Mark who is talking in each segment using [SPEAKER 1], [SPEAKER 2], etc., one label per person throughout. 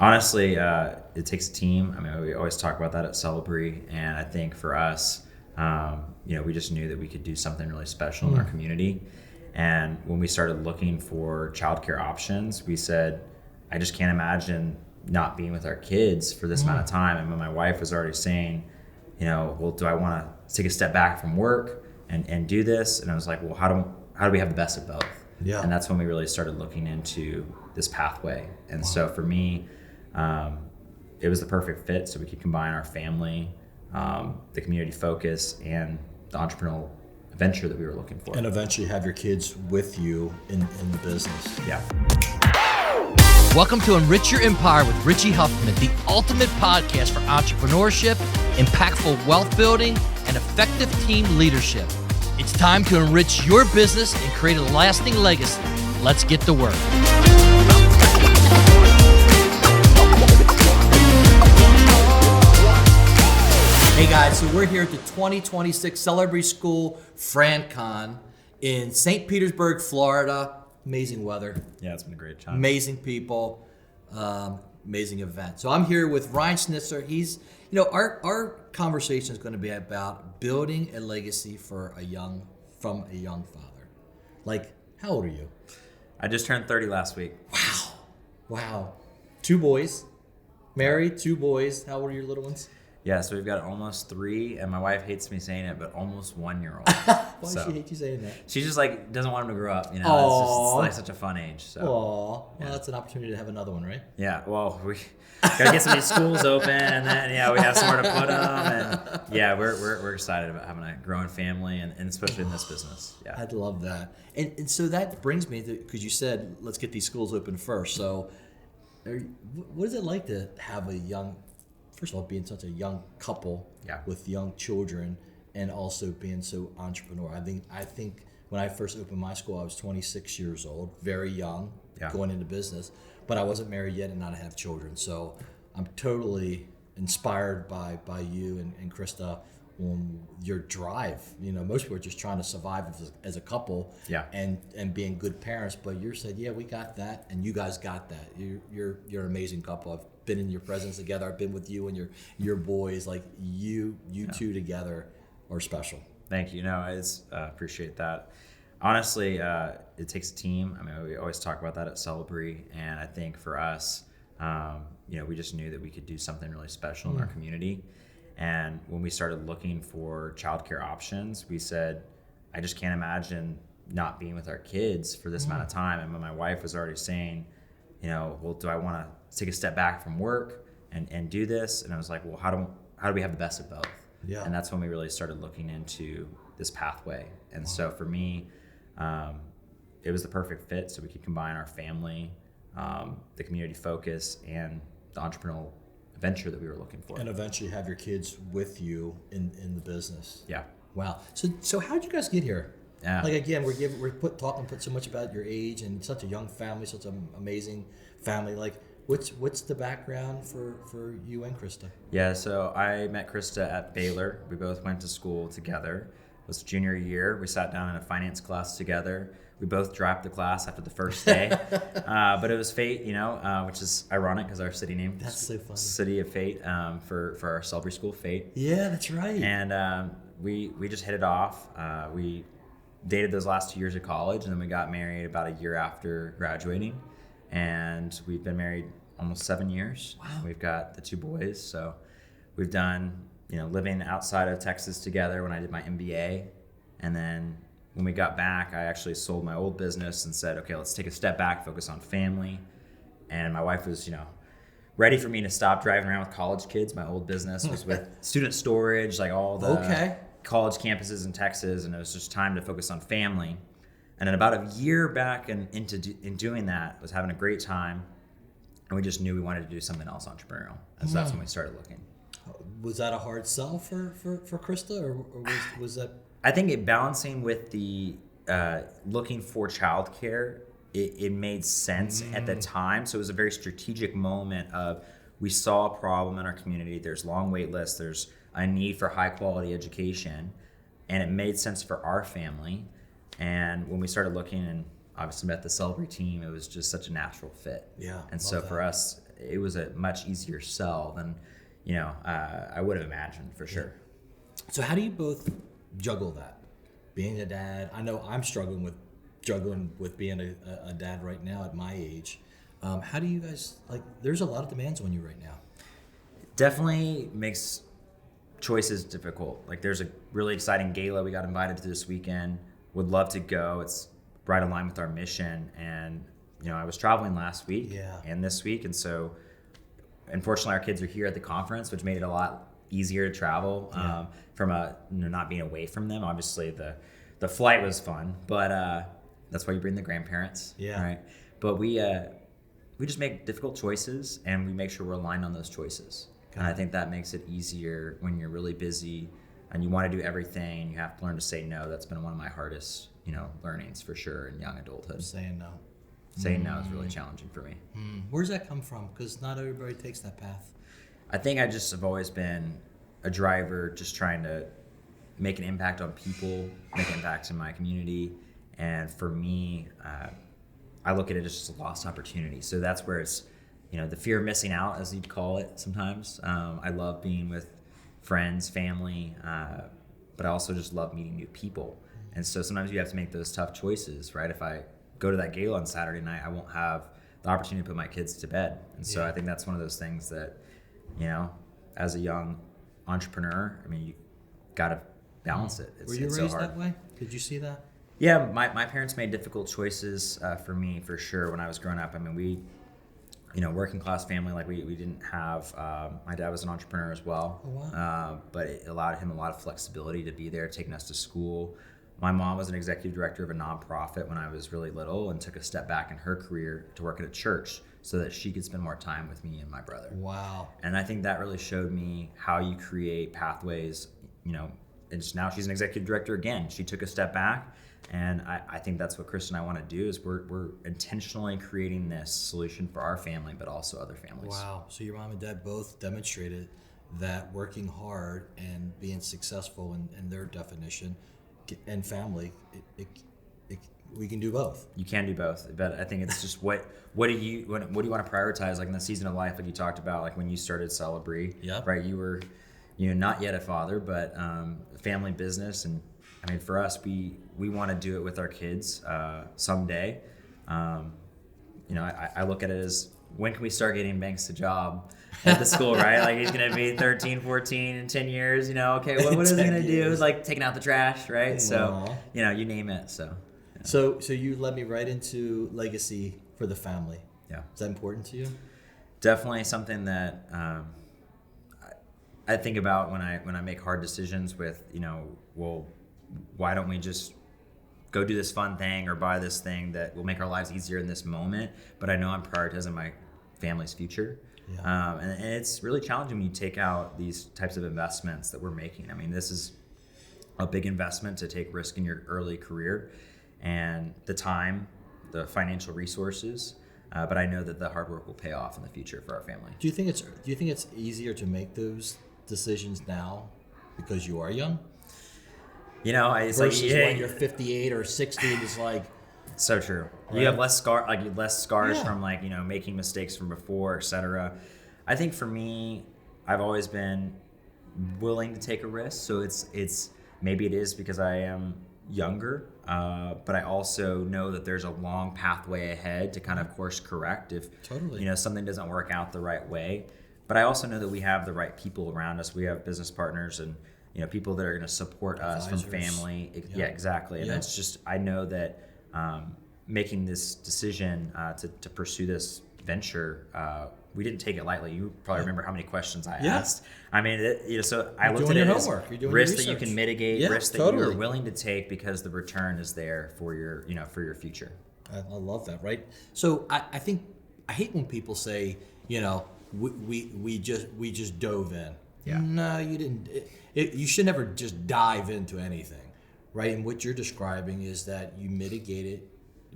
[SPEAKER 1] Honestly, it takes a team. I mean, we always talk about that at Celebree, and I think for us, we just knew that we could do something really special in our community. And when we started looking for childcare options, we said, I just can't imagine not being with our kids for this amount of time. And when my wife was already saying, well, do I want to take a step back from work and do this? And I was like, well, how do we have the best of both?
[SPEAKER 2] Yeah.
[SPEAKER 1] And that's when we really started looking into this pathway. And so for me, it was the perfect fit, so we could combine our family, the community focus, and the entrepreneurial venture that we were looking for.
[SPEAKER 2] And eventually have your kids with you in the business.
[SPEAKER 1] Yeah.
[SPEAKER 3] Welcome to Enrich Your Empire with Richie Huffman, the ultimate podcast for entrepreneurship, impactful wealth building, and effective team leadership. It's time to enrich your business and create a lasting legacy. Let's get to work. Hey guys, so we're here at the 2026 Celebree School FranCon in St. Petersburg, Florida. Amazing weather.
[SPEAKER 1] Yeah, it's been a great time.
[SPEAKER 3] Amazing people, amazing event. So I'm here with Ryan Snitzer. He's, our conversation is going to be about building a legacy from a young father. Like, how old are you?
[SPEAKER 1] I just turned 30 last week.
[SPEAKER 3] Wow. 2 boys, married, 2 boys. How old are your little ones?
[SPEAKER 1] Yeah, so we've got almost 3, and my wife hates me saying it, but almost 1-year-old.
[SPEAKER 3] Why does she hate you saying that?
[SPEAKER 1] She just doesn't want him to grow up. It's like such a fun age. So.
[SPEAKER 3] Aw, well, that's an opportunity to have another one, right?
[SPEAKER 1] Yeah, well, we gotta get some of these schools open, and then we have somewhere to put them, and yeah, we're excited about having a growing family, and especially in this business. Yeah,
[SPEAKER 3] I'd love that. And so that brings me to, because you said let's get these schools open first. So, what is it like to have a young? First of all, being such a young couple with young children, and also being so entrepreneur. I think when I first opened my school, I was 26 years old, very young, going into business, but I wasn't married yet and not have children. So I'm totally inspired by you and Krysta on your drive. Most people are just trying to survive as a couple and being good parents, but you said, we got that, and you guys got that. You're an amazing couple. I've been in your presence together. I've been with you and your boys. Like you two together are special.
[SPEAKER 1] Thank you. I appreciate that. Honestly, it takes a team. I mean, we always talk about that at Celebree, and I think for us, we just knew that we could do something really special in our community. And when we started looking for childcare options, we said, I just can't imagine not being with our kids for this amount of time. And when my wife was already saying, well, do I want to take a step back from work and do this? And I was like, well, how do we have the best of both?
[SPEAKER 2] Yeah.
[SPEAKER 1] And that's when we really started looking into this pathway. And so for me, it was the perfect fit, so we could combine our family, the community focus, and the entrepreneurial venture that we were looking for.
[SPEAKER 2] And eventually have your kids with you in the business.
[SPEAKER 1] Yeah.
[SPEAKER 3] Wow. So how'd you guys get here?
[SPEAKER 1] Yeah.
[SPEAKER 3] Like, again, we're put so much about your age and such a young family, such an amazing family. Like, what's the background for you and Krysta?
[SPEAKER 1] Yeah, so I met Krysta at Baylor. We both went to school together. It was junior year. We sat down in a finance class together. We both dropped the class after the first day, but it was fate, which is ironic because our city name.
[SPEAKER 3] That's so funny.
[SPEAKER 1] City of Fate for our Celebree School of Fate.
[SPEAKER 3] Yeah, that's right.
[SPEAKER 1] And we just hit it off. We dated those last 2 years of college, and then we got married about a year after graduating. And we've been married almost 7 years.
[SPEAKER 3] Wow.
[SPEAKER 1] We've got the 2 boys, so we've done, living outside of Texas together when I did my MBA, and then when we got back, I actually sold my old business and said, okay, let's take a step back, focus on family. And my wife was, ready for me to stop driving around with college kids. My old business was with student storage, like all the college campuses in Texas, and it was just time to focus on family. And then about a year back in doing that, was having a great time, and we just knew we wanted to do something else entrepreneurial. And so that's when we started looking.
[SPEAKER 3] Was that a hard sell for Krysta, or was that?
[SPEAKER 1] I think balancing with the looking for childcare, it made sense at the time. So it was a very strategic moment of, we saw a problem in our community. There's long wait lists. There's a need for high quality education, and it made sense for our family. And when we started looking and obviously met the Celebree team, it was just such a natural fit.
[SPEAKER 3] Yeah.
[SPEAKER 1] And so for us, it was a much easier sell than, I would have imagined for sure.
[SPEAKER 3] So how do you both juggle that? Being a dad, I know I'm struggling with being a dad right now at my age. How do you guys, there's a lot of demands on you right now.
[SPEAKER 1] Definitely makes choices difficult. Like there's a really exciting gala we got invited to this weekend. Would love to go. It's right in line with our mission. And, I was traveling last week and this week. And so unfortunately our kids are here at the conference, which made it a lot easier to travel from not being away from them. Obviously the flight was fun, but that's why you bring the grandparents.
[SPEAKER 3] Yeah.
[SPEAKER 1] Right. But we just make difficult choices and we make sure we're aligned on those choices. And I think that makes it easier when you're really busy and you want to do everything and you have to learn to say no. That's been one of my hardest, learnings for sure in young adulthood.
[SPEAKER 3] Saying no.
[SPEAKER 1] Saying no is really challenging for me.
[SPEAKER 3] Where does that come from? Because not everybody takes that path.
[SPEAKER 1] I think I just have always been a driver, just trying to make an impact on people, make an impact in my community. And for me, I look at it as just a lost opportunity. So that's where it's, the fear of missing out, as you'd call it sometimes. I love being with friends, family, but I also just love meeting new people. And so sometimes you have to make those tough choices, right? If I go to that gala on Saturday night, I won't have the opportunity to put my kids to bed. And so I think that's one of those things that, as a young entrepreneur, you got to balance it.
[SPEAKER 3] Were you raised so that way? Did you see that?
[SPEAKER 1] Yeah, my parents made difficult choices for me, for sure, when I was growing up. We, working class family, we didn't have, my dad was an entrepreneur as well.
[SPEAKER 3] Oh, wow.
[SPEAKER 1] But it allowed him a lot of flexibility to be there, taking us to school. My mom was an executive director of a nonprofit when I was really little and took a step back in her career to work at a church so that she could spend more time with me and my brother.
[SPEAKER 3] Wow.
[SPEAKER 1] And I think that really showed me how you create pathways, and now she's an executive director again. She took a step back. And I think that's what Krysta and I want to do is we're intentionally creating this solution for our family, but also other families.
[SPEAKER 3] Wow. So your mom and dad both demonstrated that working hard and being successful in their definition and family, we can do both.
[SPEAKER 1] You can do both, but I think it's just what do you want to prioritize? Like in the season of life, like you talked about, like when you started Celebree, right? You were, not yet a father, but family business. And for us, we want to do it with our kids someday. I look at it as, when can we start getting Banks a job at the school, right? Like he's going to be 13, 14 in 10 years, okay, what is he going to do? Like taking out the trash, right?
[SPEAKER 3] Aww.
[SPEAKER 1] So, you name it. So,
[SPEAKER 3] so you led me right into legacy for the family.
[SPEAKER 1] Yeah.
[SPEAKER 3] Is that important to you?
[SPEAKER 1] Definitely something that I think about when I make hard decisions with, well, why don't we just go do this fun thing or buy this thing that will make our lives easier in this moment? But I know I'm prioritizing my family's future. Yeah. And it's really challenging when you take out these types of investments that we're making. This is a big investment to take risk in your early career and the time, the financial resources. But I know that the hard work will pay off in the future for our family.
[SPEAKER 3] Do you think it's easier to make those decisions now because you are young?
[SPEAKER 1] It's
[SPEAKER 3] versus
[SPEAKER 1] like
[SPEAKER 3] when you're 58 or 60, it's like
[SPEAKER 1] so true. Right? You have less scars from making mistakes from before, etc. I think for me, I've always been willing to take a risk. So it's maybe it is because I am younger, but I also know that there's a long pathway ahead to kind of course correct if something doesn't work out the right way. But I also know that we have the right people around us. We have business partners and people that are going to support us from family. Yeah, exactly. And it's just, I know that making this decision to pursue this venture, we didn't take it lightly. You probably remember how many questions I asked. So I looked at it as risks that you can mitigate, risks that you're willing to take because the return is there for your, for your future.
[SPEAKER 3] I love that, right? So I think, I hate when people say, we just dove in.
[SPEAKER 1] Yeah.
[SPEAKER 3] No, you didn't. You should never just dive into anything, right? And what you're describing is that you mitigated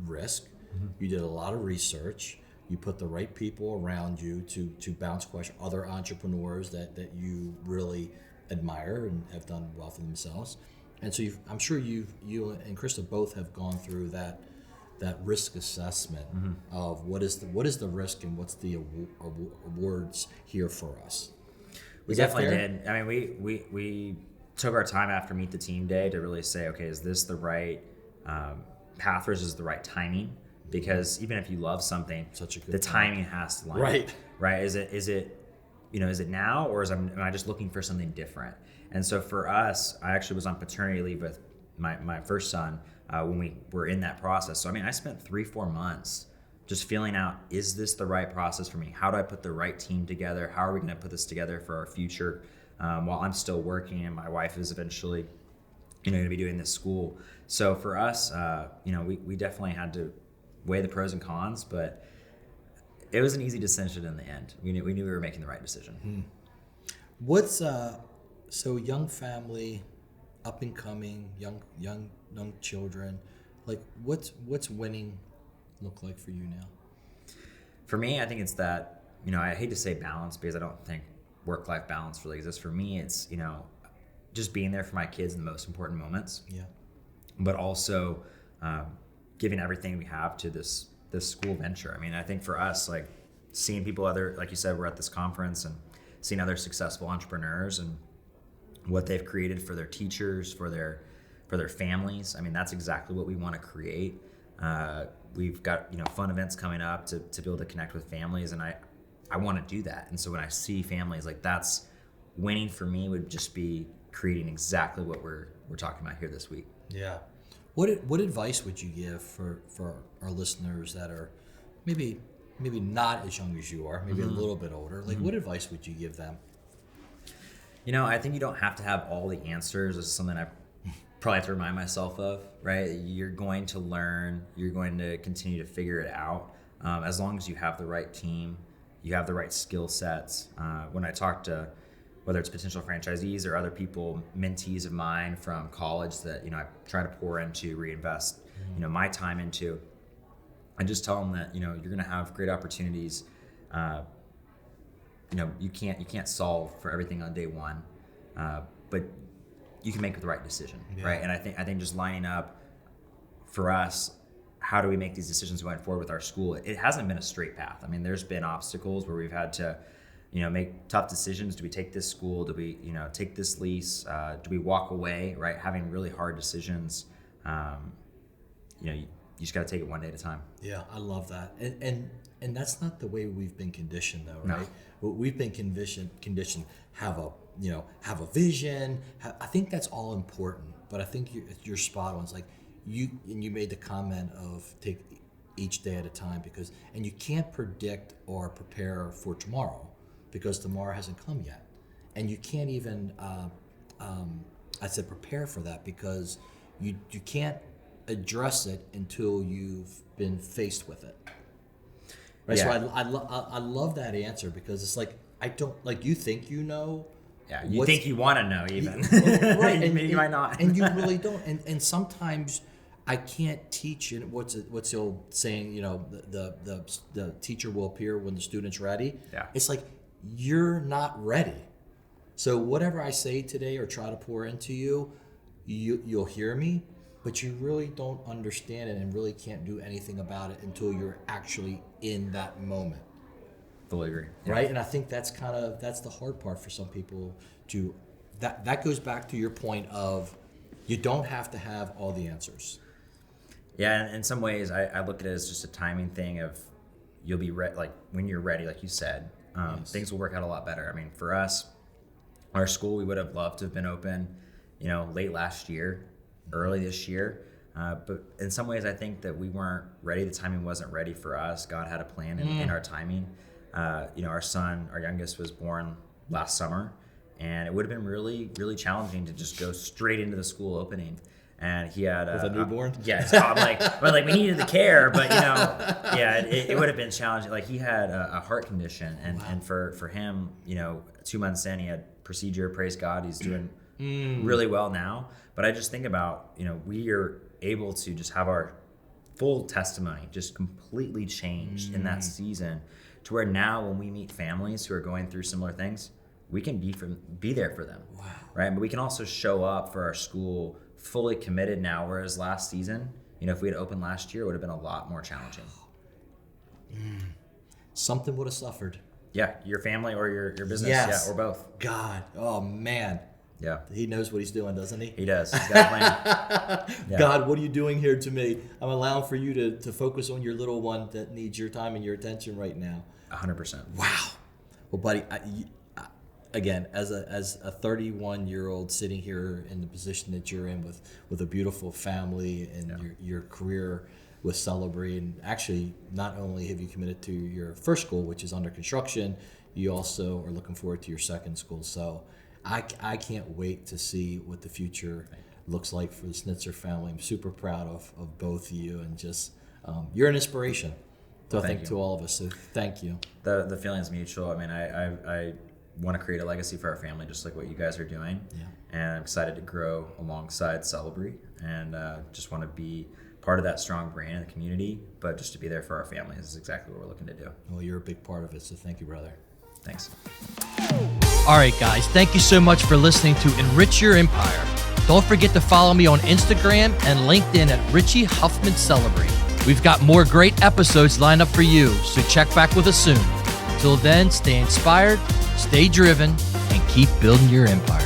[SPEAKER 3] risk. Mm-hmm. You did a lot of research. You put the right people around you to bounce questions, other entrepreneurs that you really admire and have done well for themselves. And so I'm sure you and Krysta both have gone through that that risk assessment of what is the risk and what's the awards here for us.
[SPEAKER 1] We definitely did. I mean, we took our time after Meet the Team Day to really say, okay, is this the right path or is this the right timing? Because even if you love something, the timing has to line up. Right? Is it now, or am I just looking for something different? And so for us, I actually was on paternity leave with my first son when we were in that process. So I mean, I spent 3-4 months just feeling out, is this the right process for me? How do I put the right team together? How are we going to put this together for our future while I'm still working and my wife is eventually going to be doing this school? So for us, we definitely had to weigh the pros and cons, but it was an easy decision in the end. We knew we were making the right decision.
[SPEAKER 3] What's so young family, up and coming, young children, like what's winning look like for you now?
[SPEAKER 1] For me, I think it's that, I hate to say balance because I don't think work-life balance really exists. For me, it's, just being there for my kids in the most important moments.
[SPEAKER 3] Yeah.
[SPEAKER 1] But also giving everything we have to this school venture. I mean, I think for us, like seeing people like you said, we're at this conference and seeing other successful entrepreneurs and what they've created for their teachers, for their families. I mean, that's exactly what we want to create. We've got, fun events coming up to be able to connect with families, and I want to do that. And so when I see families, like that's winning for me would just be creating exactly what we're talking about here this week.
[SPEAKER 3] Yeah. What advice would you give for our listeners that are maybe not as young as you are, maybe a little bit older? Like, what advice would you give them?
[SPEAKER 1] I think you don't have to have all the answers. This is something I probably have to remind myself of, right? You're going to learn. You're going to continue to figure it out. As long as you have the right team, you have the right skill sets. When I talk to whether it's potential franchisees or other people, mentees of mine from college that, I try to pour into, reinvest, my time into, I just tell them that, you're going to have great opportunities. You can't solve for everything on day one, but you can make the right decision, right? And I think just lining up for us, how do we make these decisions going forward with our school? It hasn't been a straight path. I mean, there's been obstacles where we've had to, make tough decisions. Do we take this school? Do we, take this lease? Do we walk away, right? Having really hard decisions. You just got to take it one day at a time. Yeah,
[SPEAKER 3] I love that. And that's not the way we've been conditioned, though, right?
[SPEAKER 1] No.
[SPEAKER 3] We've been conditioned have a vision. I think that's all important. But I think you're spot on. It's like you made the comment of take each day at a time and you can't predict or prepare for tomorrow because tomorrow hasn't come yet, and you can't even prepare for that because you can't address it until you've been faced with it. Right. Yeah. So I love that answer because it's like I don't like you think
[SPEAKER 1] Yeah, you think you want to know even.
[SPEAKER 3] Right.
[SPEAKER 1] And you might not.
[SPEAKER 3] And you really don't. And sometimes I can't teach. And what's the old saying? The teacher will appear when the student's ready.
[SPEAKER 1] Yeah.
[SPEAKER 3] It's like you're not ready. So whatever I say today or try to pour into you'll hear me, but you really don't understand it and really can't do anything about it until you're actually in that moment.
[SPEAKER 1] Fully agree.
[SPEAKER 3] Right? And I think that's the hard part for some people that goes back to your point of you don't have to have all the answers.
[SPEAKER 1] Yeah, and in some ways I look at it as just a timing thing of you'll be ready, like when you're ready, like you said,
[SPEAKER 3] Yes.
[SPEAKER 1] Things will work out a lot better. I mean, for us, our school, we would have loved to have been open, late last year, early this year. But in some ways, I think that we weren't ready. The timing wasn't ready for us. God had a plan in our timing. Our son, our youngest, was born last summer, and it would have been really, really challenging to just go straight into the school opening. And he had
[SPEAKER 3] with a newborn.
[SPEAKER 1] I'm we needed the care, but it would have been challenging. Like he had a heart condition, and for him, 2 months in, he had procedure. Praise God, he's doing really well now. But I just think about we are able to just have our full testimony just completely changed in that season, to where now when we meet families who are going through similar things, we can be there for them.
[SPEAKER 3] Wow.
[SPEAKER 1] Right? But we can also show up for our school fully committed now, whereas last season, if we had opened last year, it would have been a lot more challenging.
[SPEAKER 3] Something would have suffered.
[SPEAKER 1] Yeah, your family or your business,
[SPEAKER 3] Yes.
[SPEAKER 1] or both.
[SPEAKER 3] God, oh man.
[SPEAKER 1] Yeah,
[SPEAKER 3] He knows what he's doing, doesn't he?
[SPEAKER 1] he does. He's got a plan. Yeah.
[SPEAKER 3] God, what are you doing here to me? I'm allowing for you to focus on your little one that needs your time and your attention right now.
[SPEAKER 1] 100%.
[SPEAKER 3] Wow. Well, buddy, again, as a 31-year-old sitting here in the position that you're in with a beautiful family and your career with Celebree, and actually not only have you committed to your first school, which is under construction, you also are looking forward to your second school. So I can't wait to see what the future looks like for the Snitzer family. I'm super proud of both of you, and just you're an inspiration to all of us. So thank you.
[SPEAKER 1] The feeling's mutual. I mean, I want to create a legacy for our family, just like what you guys are doing.
[SPEAKER 3] Yeah.
[SPEAKER 1] And I'm excited to grow alongside Celebree, and just want to be part of that strong brand in the community, but just to be there for our families is exactly what we're looking to do.
[SPEAKER 3] Well, you're a big part of it, so thank you, brother.
[SPEAKER 1] Thanks.
[SPEAKER 4] All right, guys, thank you so much for listening to Enrich Your Empire. Don't forget to follow me on Instagram and LinkedIn at Richie Huffman Celebree. We've got more great episodes lined up for you, so check back with us soon. Until then, stay inspired, stay driven, and keep building your empire.